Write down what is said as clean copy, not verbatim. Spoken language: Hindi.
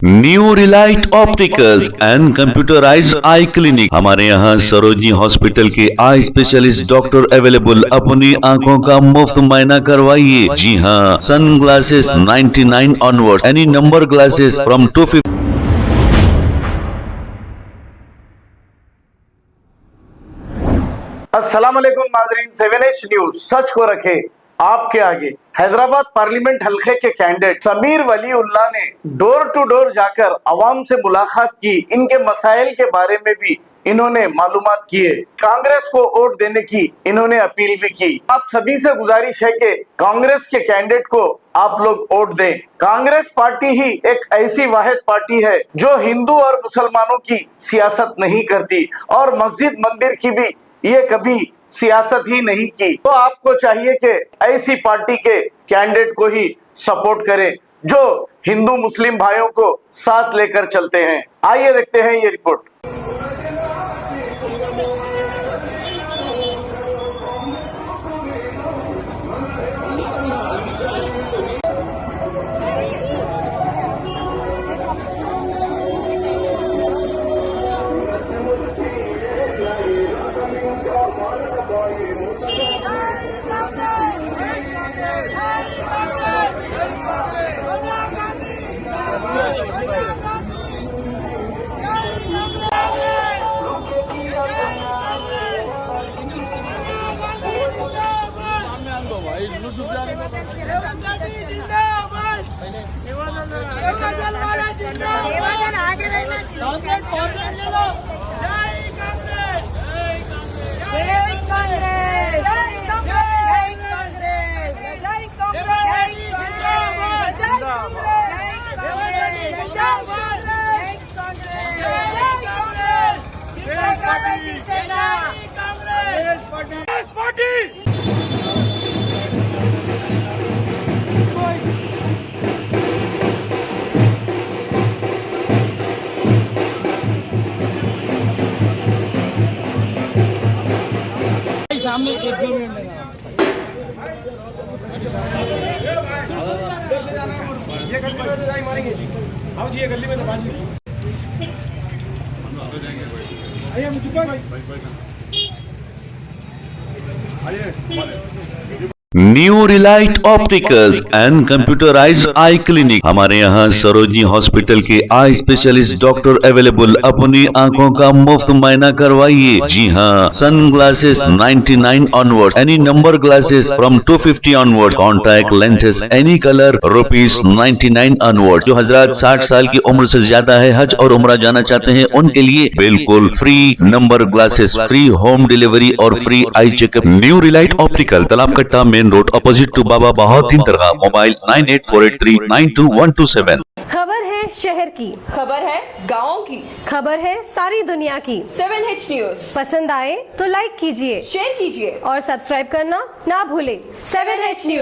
New Relight opticals and computerised I clinic. हमारे यहाँ सरोजनी हॉस्पिटल के आई स्पेशलिस्ट डॉक्टर अवेलेबल। अपनी आंखों का मुफ्त मुआयना करवाइए। जी हाँ, sun glasses 99 onward, any number glasses from 250। अस्सलाम वालेकुम नाज़रीन, 7H न्यूज सच को रखे आपके आगे। हैदराबाद पार्लियामेंट हल्के के कैंडिडेट समीर वलीउल्लाह ने डोर टू डोर जाकर अवाम से मुलाकात की। इनके मसाइल के बारे में भी इन्होंने मालूमात किए। कांग्रेस को वोट देने की इन्होंने अपील भी की। आप सभी से गुजारिश है कि कांग्रेस के कैंडिडेट को आप लोग वोट दें। कांग्रेस पार्टी ही एक ऐसी वाहिद पार्टी है जो हिंदू और मुसलमानों की सियासत नहीं करती और मस्जिद मंदिर की भी ये कभी सियासत ही नहीं की। तो आपको चाहिए कि ऐसी पार्टी के कैंडिडेट को ही सपोर्ट करें जो हिंदू मुस्लिम भाइयों को साथ लेकर चलते हैं। आइए देखते हैं ये रिपोर्ट। सामने एक दो मिनट लगा। ये गली में तो मारेंगे जी। आओ जी, ये गली में तो बाजू। आइए हम चुका भाई। आइए। New Relight opticals and computerised I clinic. हमारे यहाँ सरोजनी हॉस्पिटल के आई स्पेशलिस्ट डॉक्टर अवेलेबल। अपनी आंखों का मुफ्त मुआयना करवाइए। जी हाँ, sun glasses 99 onward, any number glasses from 250 onward, contact lenses any colour ₹99 onward. जो हजरात 60 साल की उम्र से ज्यादा है, हज और उम्रा जाना चाहते हैं, उनके लिए बिल्कुल free number glasses, free home delivery और free eye checkup. New relight optical, Talab Katta, main road, opposite to Baba Bahauddin Dargah. Mobile 9848392127। खबर है शहर की, खबर है गाँव की, खबर है सारी दुनिया की। 7H न्यूज पसंद आए तो लाइक कीजिए, शेयर कीजिए और सब्सक्राइब करना ना भूले। 7H news.